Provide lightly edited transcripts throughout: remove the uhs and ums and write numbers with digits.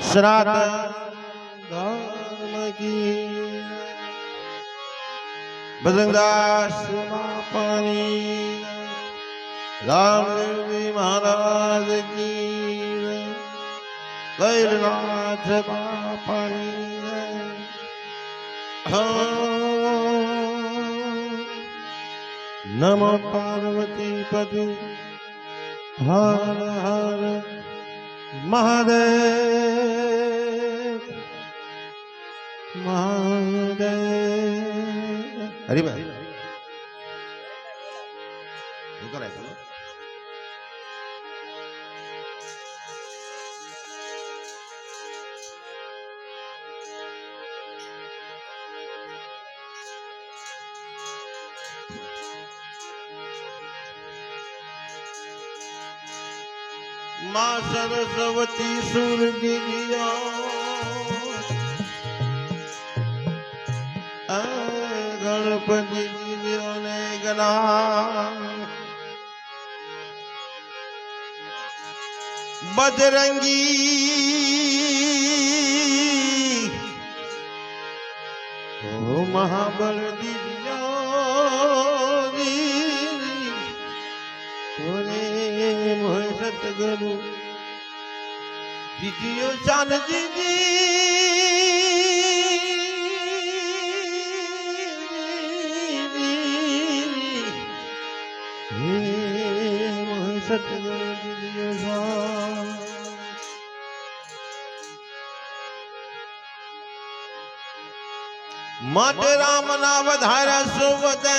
सनातन की बजरंगदास पानी रामदेव महाराज की कैलाश पानी नमो पार्वती पति हर हर महादेव महादेव हरि भाई माँ सरस्वती सुर गिरिया गणपति गिरियो ने गना बजरंगी ओ महाबल दिव्यो सतगुरु जीजियो शान जीजी सतगुरु जीजियो शान मत राम ना वधारा सुवदे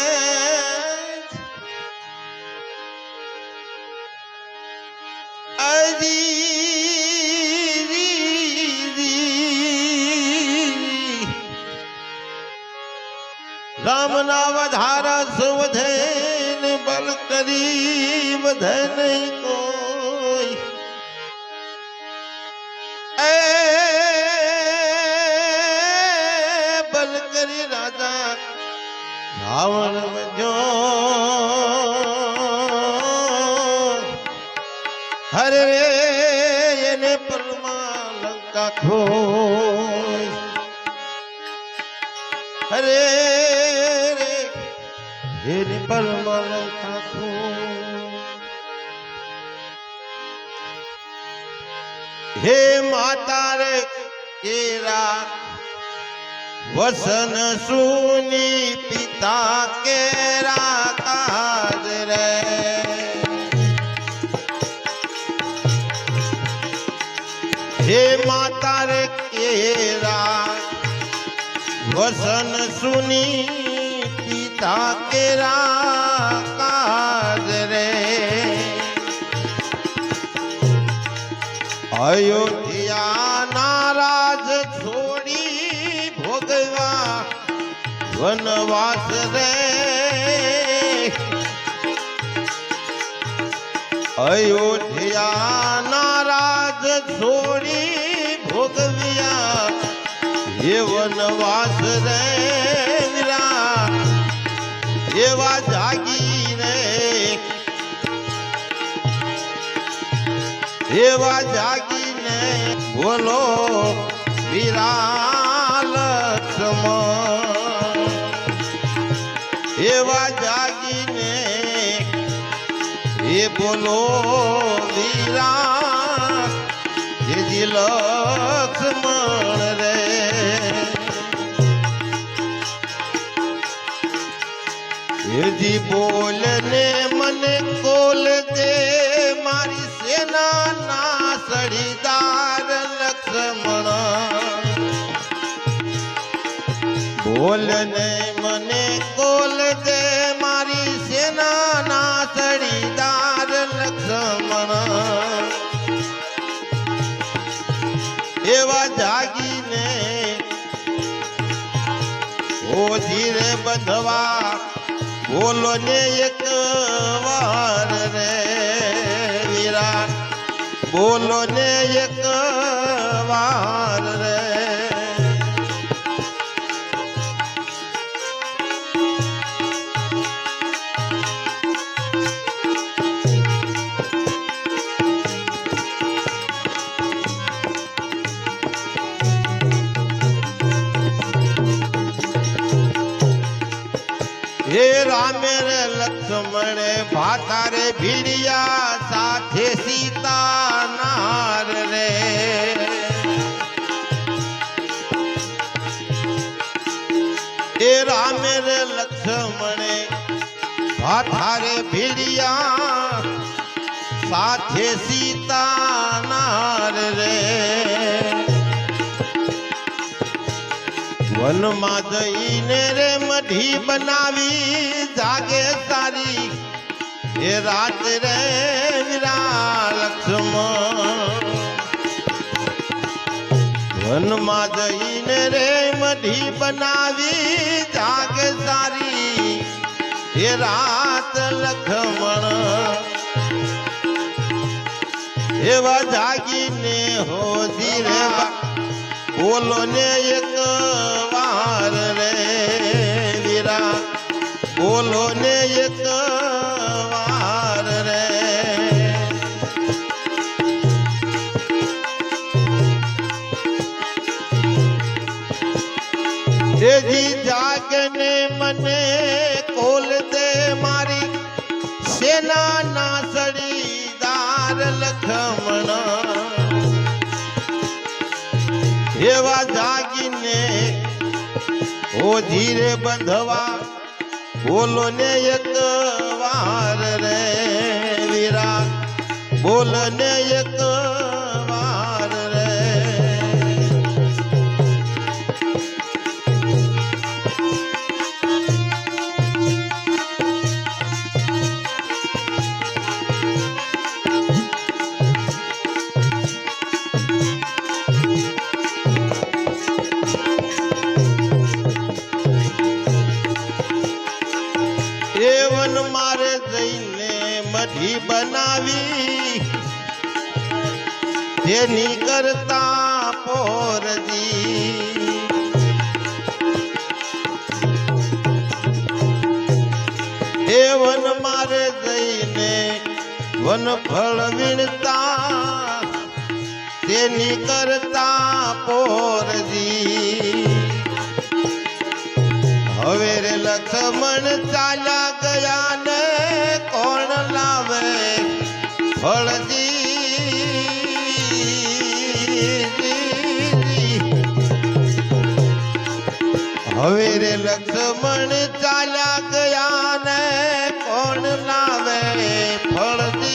राम ना वधारा सुवधैन बल करी वधै नहीं कोई बल करी राजा रावण वजो हरे ने परमा लंका खोई हरे रे परमा लंका खोई हे माता रे केरा वसन सुनी पिता केरा काज रे हे माता रे केरा वसन सुनी पिता केरा काज रे अयोध्या नाराज छोड़ी भोगवा वनवास रे अयोध्या नाराज छोड़ी भोगविया ये वनवास रे वीरा एवा जागी रे एवा जागी ने बोलो वीरा लक्ष्मण एवा जागी ने ये बोलो वीरा जी लक्ष्मण रे ये जी बोलने मन कोल दे मारी सेना ना सड़ीदार लक्ष्मण बोलने मने कोल दे मारी सेना ना सड़ीदार लक्ष्मण एवा जागी ने ओ धीरे बंधवा बोलो ने एक वार रे वीरा बोलो ने एक वार रे એ રામે રે લક્ષ્મણે ભાતારે ભીડિયા સાથે સીતા નાર રે એ રામે રે લક્ષ્મણે ભાતારે ભીડિયા સાથે સીતા નાર રે વનમાં જઈને રે મઢી બનાવી જાગે સારી એ રાત રે વીરા લક્ષ્મણ વનમાં જઈને રે મઢી બનાવી જાગે સારી એ રાત લક્ષ્મણ એવા જાગીને હોજી રે બોલો ને એક વાર રે વીરા બોલો ને એક વાર રે એજી જાગને મને કોલ દે મારી સેના ના સડીદાર લક્ષ્મણ એવા જાગીને ઓ ધીરે બંધવા બોલો ને એક વાર રે વીરા બોલો ને એક વાર રે એવન મારે જઈને મઢી બનાવી તેની કરતા પોરજી એવન મારે જઈને વન ફળ વીણતા તેની કરતા પોરજી હવે રે લક્ષ્મણ ચાલ્યા ગયા ને કોણ લાવે ફળજી હવે રે લક્ષ્મણ ચાલ્યા ગયા ને કોણ લાવે ફળજી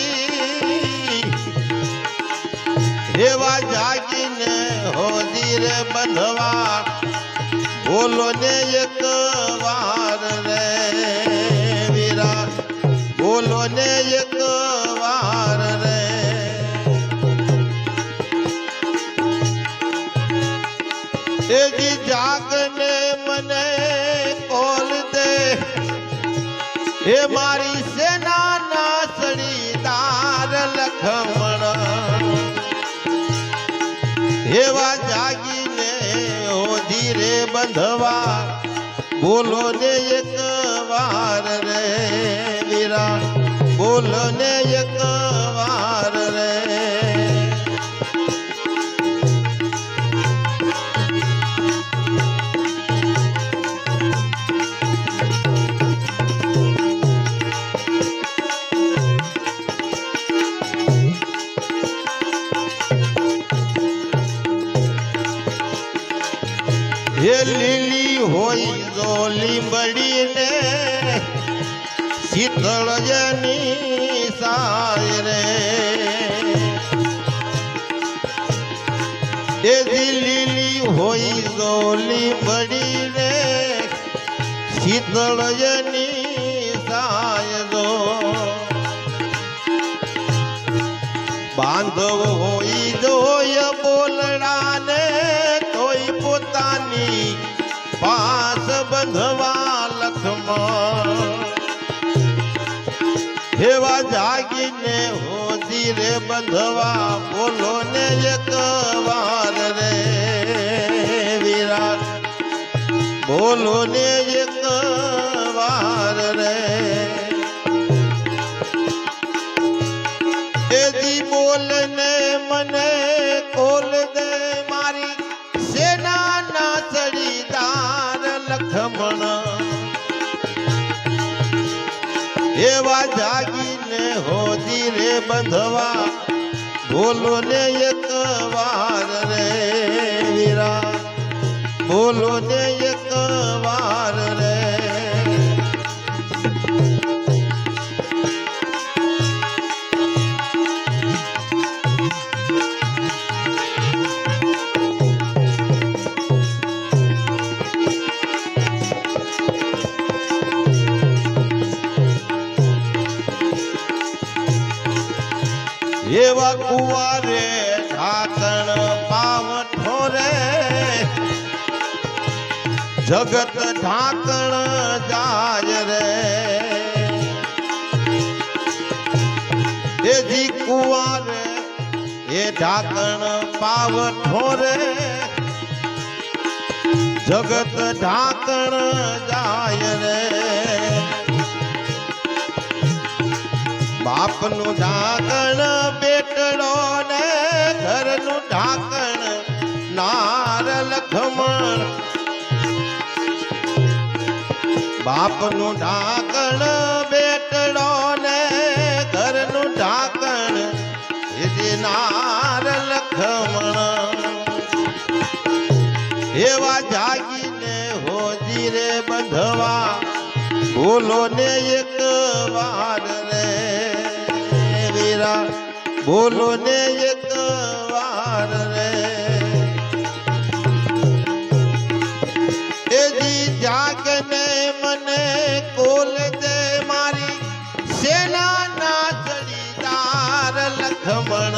એવા જાગીને હોજી રે બંધવા બોલો ને એક વાર રે વીરા બોલો ને એક વાર રે એજી જાગને મને કોલ દે એ મારી સેના ના સડીદાર લક્ષ્મણ એવા જાગીને ધીરે બંધવા બોલો ને એક વાર રે વીરા બોલો ને એક વાર રે એ લીલી હોય જો લીંબડીને શીતળ જની સાય રે એ લીલી હોય જો લીંબડીને શીતળ જની સાય દો બાંધવ હોય જોય બોલડાને તોય પોતાની પાસ બંધવા લક્ષ્મણ એવા જાગીને હોજી રે બંધવા બોલો ને એક વાર રે વીરા બોલો ને એક વાર રે એજી બોલને મને કોલ દે મારી સેના ના ચડીદાર લક્ષ્મણ બંધવા બોલો ને એક વાર રે વીરા બોલો ને એક વાર રે એવા કુવારે ઢાકણ પાવઠો રે જગત ઢાકણ જાય રે એજી કુવારે એ ઢાકણ પાવઠો રે જગત ઢાકણ જાય રે બાપનું ઢાંકણ બેટડો ને ઘરનું ઢાંકણ નાર લખમણ બાપનું ઢાંકણ બેટડો ને ઘરનું ઢાંકણ એ નાર લખમણ એવા જાગીને હોજી રે બંધવા બોલો ને એક વાર રે વીરા બોલો ને એક વાર રે એજી જાગને મને કોલ દે મારી સેનાના જડીદાર લખમણ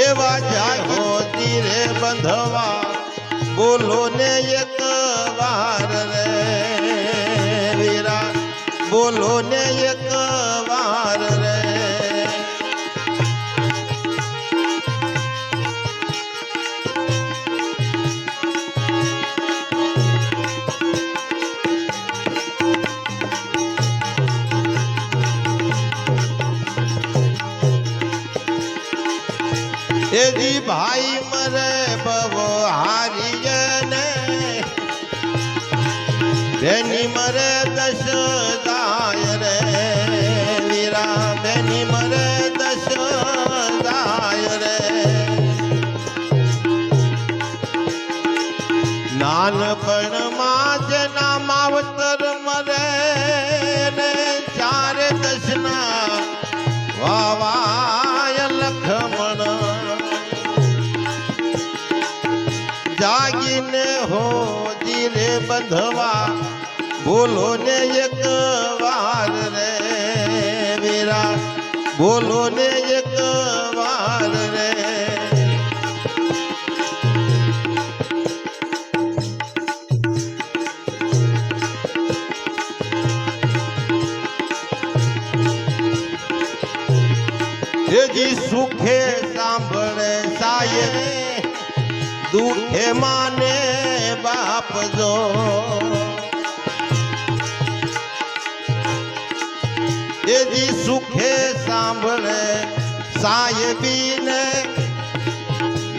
એવા જાગો તીરે બંધવા બોલો ને એક વાર રે વીરા બોલો ને એક વાર રે એજી ભાઈ મરે બવો હારીએ ને બેની મરે દશ જાય રે વીરા બેની મરે દશ જાય રે નાનપણમાં જેના માવતર મરે ને ચારે દશના વાવાય લખમણ જાગીને હો જીરે બંધવા બોલો ને એક વાર રે વીરા બોલો ને એક વાર રે એજી સુખે સાંભળે સાયે દુખે માને બાપ જો એજી સુખે સાંભળે સાહેબીને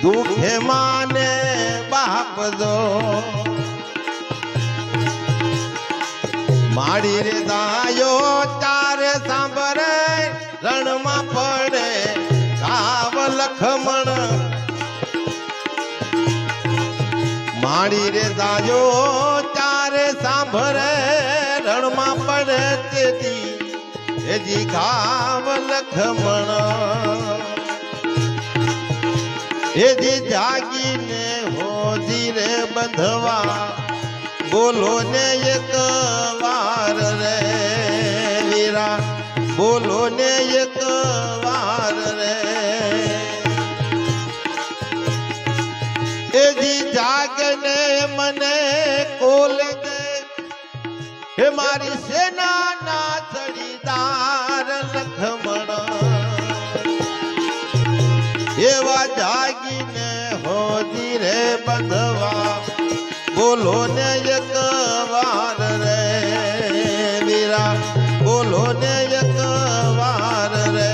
દુખે માને બાપ જો માડી રે દાયો તારે સાંભળે રણમાં પડે કાવ લખમણ માડી રે દાયો તારે સાંભળે રણમાં પડે તેથી એજી ઘાવ લખમણ એજી જાગીને હોજી રે બંધવા બોલો ને એક વાર રે વીરા બોલો ને એક વાર રે એજી જાગને મને કોલ દે હે મારી સેનાના જડીદાર લખમણ એવા જાગીને હોજી રે બંધવા બોલો ને એક વાર રે વીરા બોલો ને એક વાર રે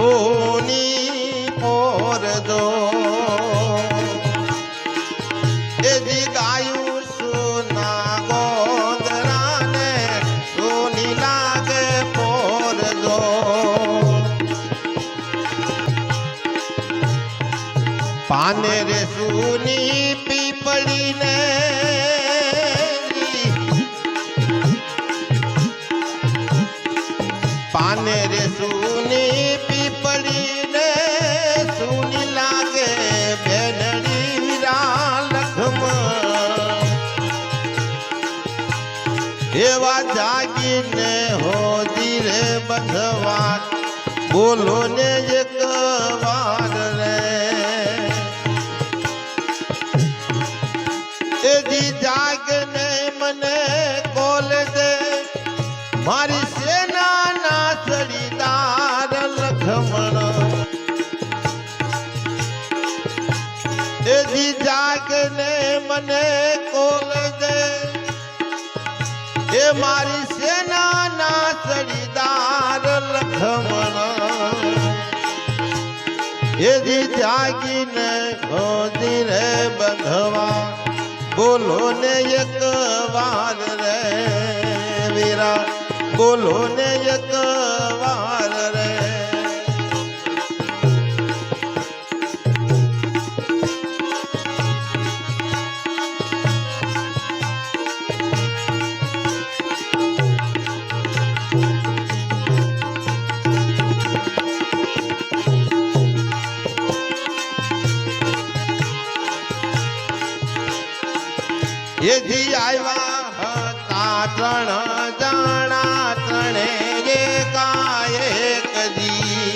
સૂની પોર દો એજી ગાયું સુના ગોંદરાને સૂની લાગે પોર દો પાને રે સૂની પીપળીને પાને રે સૂની પીપળીને સૂની લાગે બેનડી વીરા લખમણ એવા જાગીને હોદી રે બંધવા બોલો ને એક વાર રે એજી જાગને મને કોલ દે મારી સેનાના સડીદાર લખમણ એજી જાગને મને કોલ દે એ મારી સેનાના સડીદાર લખમણ એજી જાગીને ગોદી રે બંધવા બોલો ને એક વાર રે વીરા બોલો ને એક વાર રે એજી આવ્યા હતા ત્રણ જણા ત્રણે જે કાયે કદી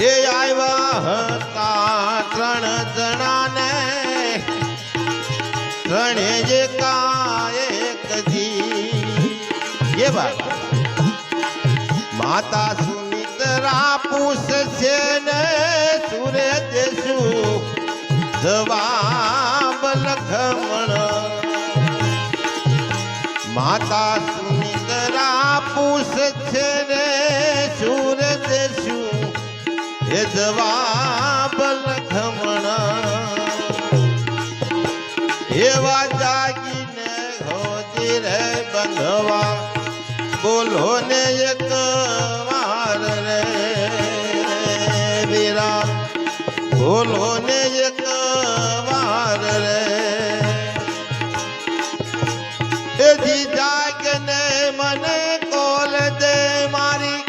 એ આવ્યા હતા ત્રણ જણાને ત્રણે જે કાયે કદી એ માતા સુમિત્રા પૂછશે ને સુરે દેશું જવાબ લખમણ માતા સુમિત્રા પૂછશે ને સુર દેશું એ જવાબ લખમણ એવા જાગીને હોદી રે બંધવા બોલો ને એક વાર રે વીરા બોલો ને એક વાર રે એજી જાગને મને કોલ દે મારી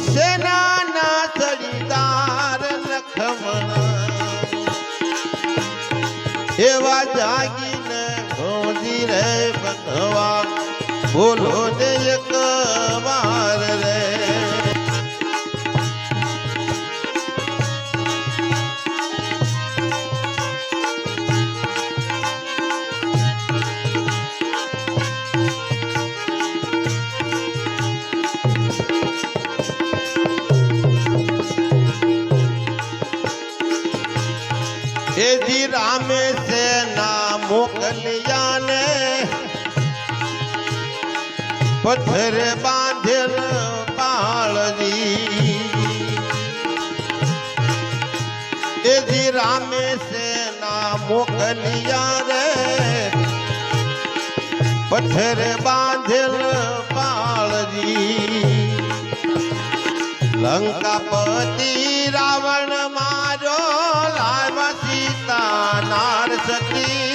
સેનાના સડીદાર લખમણ એવા જાગીને ગોદી રે બંધવા બોલો ને એક વાર રે એજી રામે સેના મોકલિયા ને પથ્થર બાંધેલ પાળજી એજી રામે સેના મોકલિયા રે પથ્થર બાંધેલ પાળજી લંકાપતિ રાવણ મારો લાવ્યા સીતા નાર સતી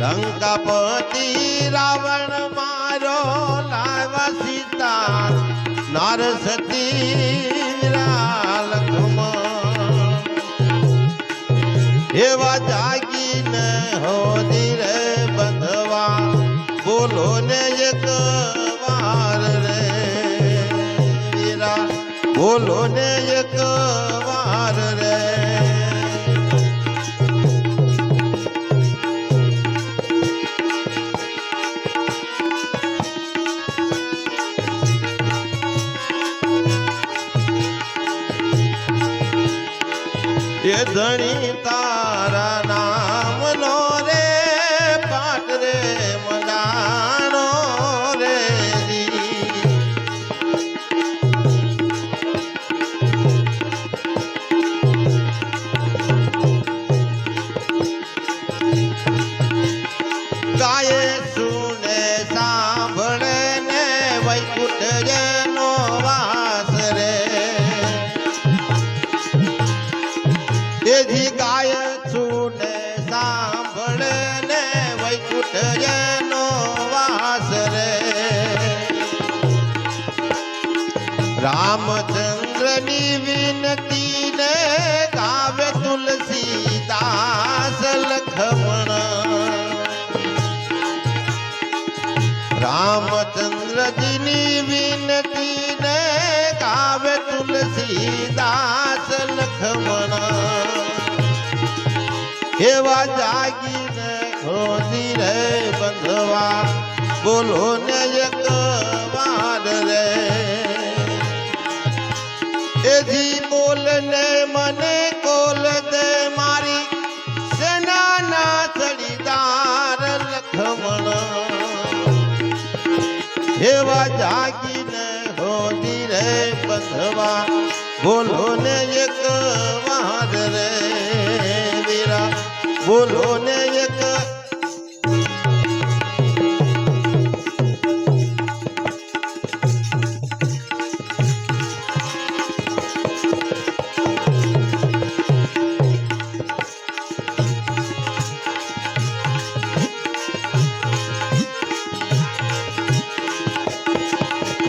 લંકાપતિ રાવણ મારો લાવ્યા સીતા નાર સતી લખમણ એવા જાગીને હોદી રે બંધવા બોલો ને એક વાર રે વીરા બોલો ને એક વાર રે એ ધણી તારા નામનો રે પાટ રે મડાણો ગાય સુને સાંભળે ને વૈકુંઠ જેનો વાસ રે એજી ગાય સુને સાંભળે ને વૈકુંઠ જેનો વાસ રે રામચંદ્રની વિનતી ને ગાવે તુલસીદાસ લખમણ રામચંદ્રજીની વિનતી ને ગાવે તુલસીદાસ લખમણ એવા જાગીને ખોજી રે બંધવા બોલો ને એક વાર રે એજી બોલને મને કોલ દે મારી સેનાના ચડીદાર લખમણ એવા જાગીને હોજી રે બંધવા બોલો ને એક વાર રે વીરા બોલો ને એક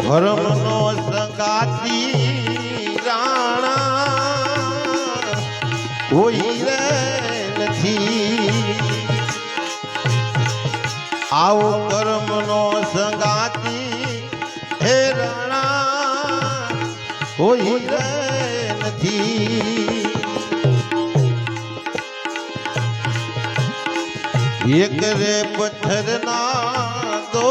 ધર્મનો સંગાતી રાણા કોઈ રે નથી આવો કર્મનો સંગાતી હે રાણા કોઈ રે નથી એક રે પથ્થરના દો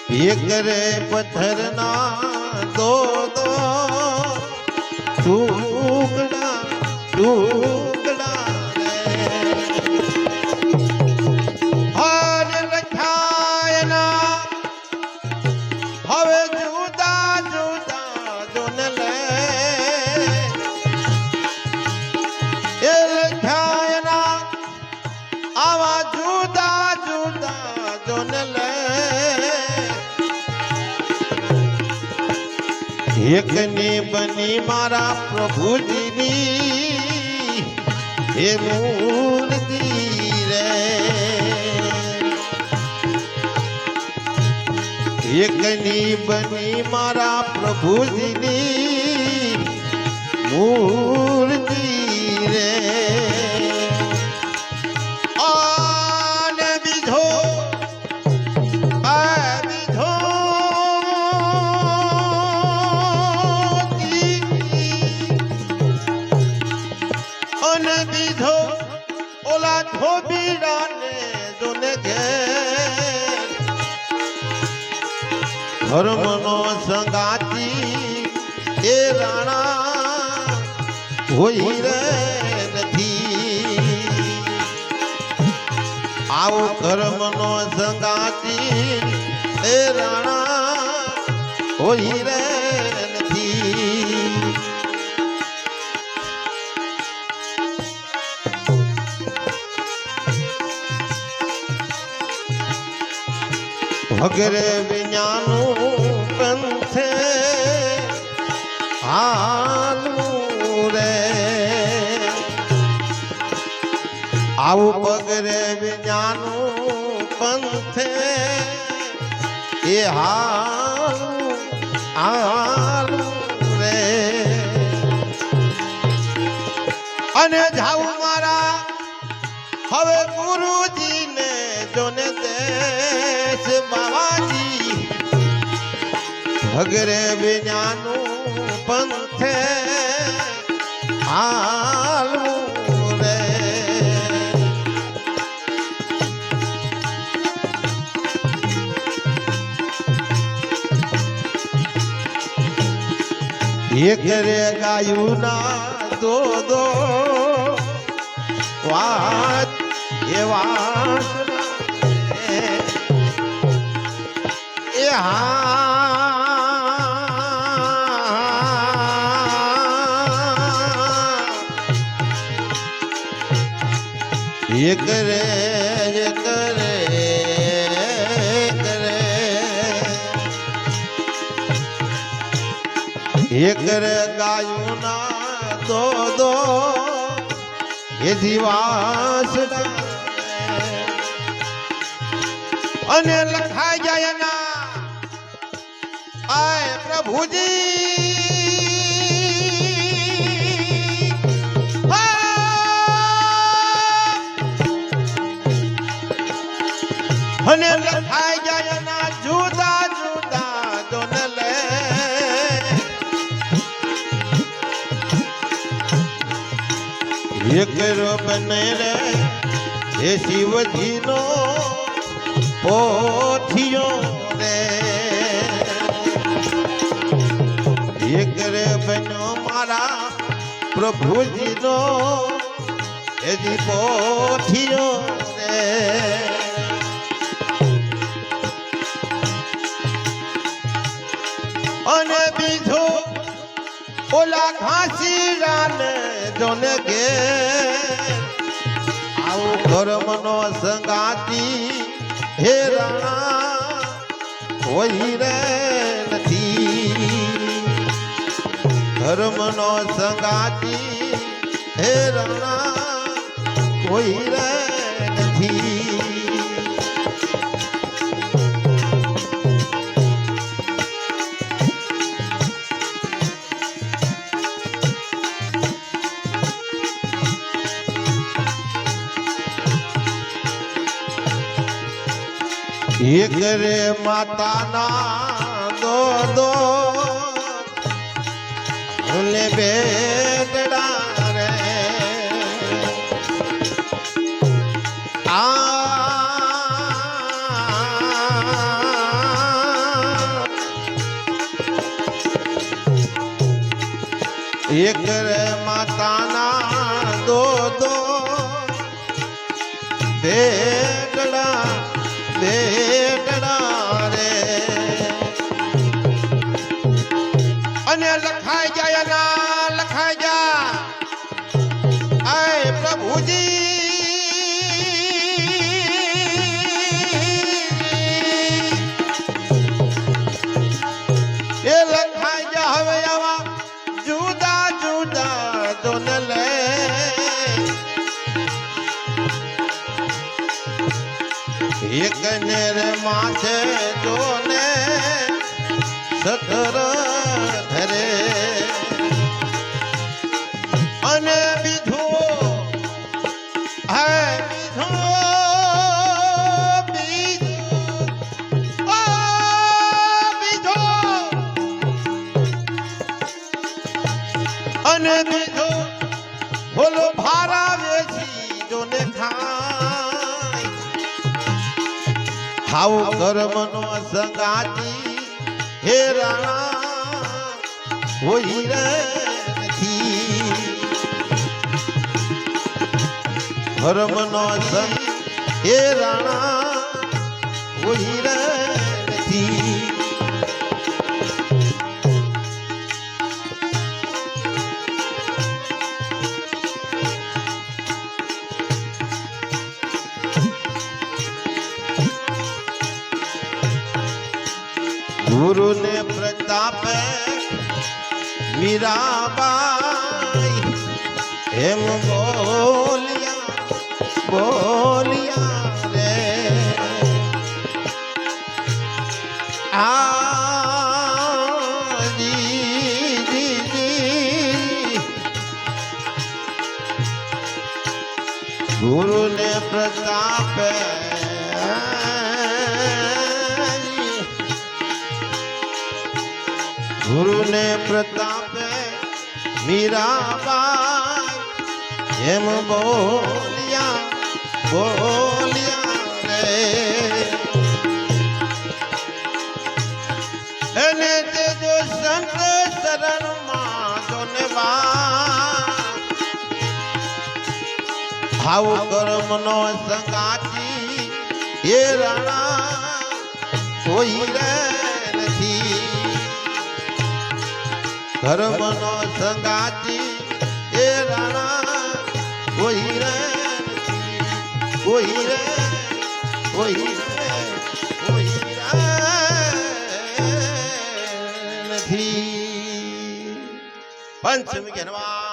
એક રે પથ્થરના દો ટુકડા હર લખાયના હવે જુદા જુદા જોન લે એ લખાયના આવા જુદા જુદા જોન લે એકની બની મારા પ્રભુજીની હે મૂર્તિ રે એકની બની મારા પ્રભુજીની મૂર્તિ રે ધર્મનો સંગાતી એ રાણા હોય રે નથી આવો ધર્મનો સંગાતી એ રાણા હોય રે નથી ભગરે વિඥાનું પંથે હાલું રે આવું પગરે વિඥાનું પંથે એ હાલું રે અને જાઉં મારા હવે ગુરુજીને જોને દેશ બાવાજી ભગરે વિඥાનું પંથે હાલવું રે એક રે ગાયું ના દો વાત એ વાત એ હા એક રે એક રે એક રે ગાયું ના દો એ જીવાસ અને લખાઈ જાય ના આય પ્રભુજી અને લખાઈ જાય ના જુદા જુદા દોન લે એક બને રે એ શિવજી નો પોઠિયો રે એક રે બન્યો મારા પ્રભુજી નો એ જી પોઠિયો રે અને બીજો ઓલા ઘાસી રાને જોને ગે આવું ધર્મનો સંગાતી હે રાણા કોઈ રે નથી ધર્મનો સંગાતી હે રાણા કોઈ રે નથી એક રે માતાના દો ભૂલે બેટડા રે એક રે માતાના દો બેટડા બેટડા રે અને લખાઈ જાય ના લખાઈ જા આય પ્રભુજી એ લખાઈ જા હવે આવા જુદા જુદા દોન લે એક નેર માથે જોને સતર ધરે અને બીજું હે બીજો અને બીજો બોલો ભારા વેચી જોને ખાય હાઉ કર્મનો સંગાતી હે રાણા કોઈ રે નથી ધર્મનો સંગ હે રાણા કોઈ રે નથી ગુરુ ને પ્રતાપે મીરાબાઈ એમ બોલિયા રે જી ગુરુ ને પ્રતાપે ગુરુ ને પ્રતાપે મીરાબાઈ એમ બોલિયા રે એને તેજો સંત શરણમાં જોનેવા ભાવ કર્મનો સંગાતી એ રાણા કોઈ રે નથી ધર્મનો સંગાતી એ રાણા કોઈ રે નથી કોઈ રે કોઈ નથી. પંચમી કહેવા